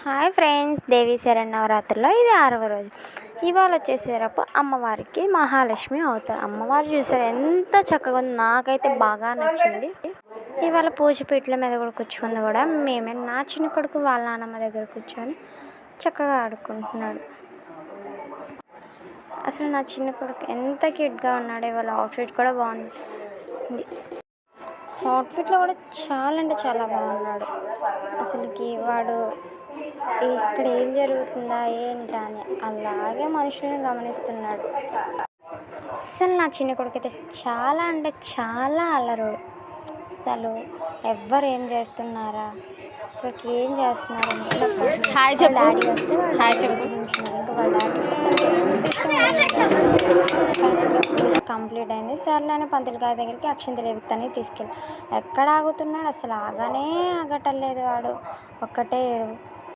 Hi friends, దేవి శరన్నవరాత్రిలో ఇది 6వ రోజు. ఇవాళ వచ్చేసేటప్పు అమ్మవారికి మహాలక్ష్మి అవుతారు. అమ్మవారు చూసారు ఎంత చక్కగా ఉంది, నాకైతే బాగా నచ్చింది. ఇవాళ పూజపీఠల మీద కూడా కూర్చుంది కూడా మేమే. నా చిన్న కొడుకు వాళ్ళ నాన్నమ్మ దగ్గర కూర్చొని చక్కగా ఆడుకుంటున్నాడు. అసలు నా చిన్న కొడుకు ఎంత క్యూట్గా ఉన్నాడు. ఇవాళ అవుట్ఫిట్ కూడా బాగుంది. అవుట్ఫిట్లో కూడా చాలా అంటే చాలా బాగున్నాడు. అసలుకి వాడు ఇక్కడ ఏం జరుగుతుందా ఏంటా అని అలాగే మనుషుల్ని గమనిస్తున్నాడు. అసలు నా చిన్న కొడుకు అయితే చాలా అంటే చాలా అల్లరోడు. అసలు ఎవ్వరు ఏం చేస్తున్నారా, అసలుకి ఏం చేస్తున్నారు డాడీ వస్తే వాళ్ళ కంప్లీట్ అయింది. సర్లే అని పంతులు గారి దగ్గరికి అక్షింతలు వేపుతానికి తీసుకెళ్ళి ఎక్కడ ఆగుతున్నాడు, అసలు ఆగనే ఆగటం లేదు వాడు. ఒక్కటే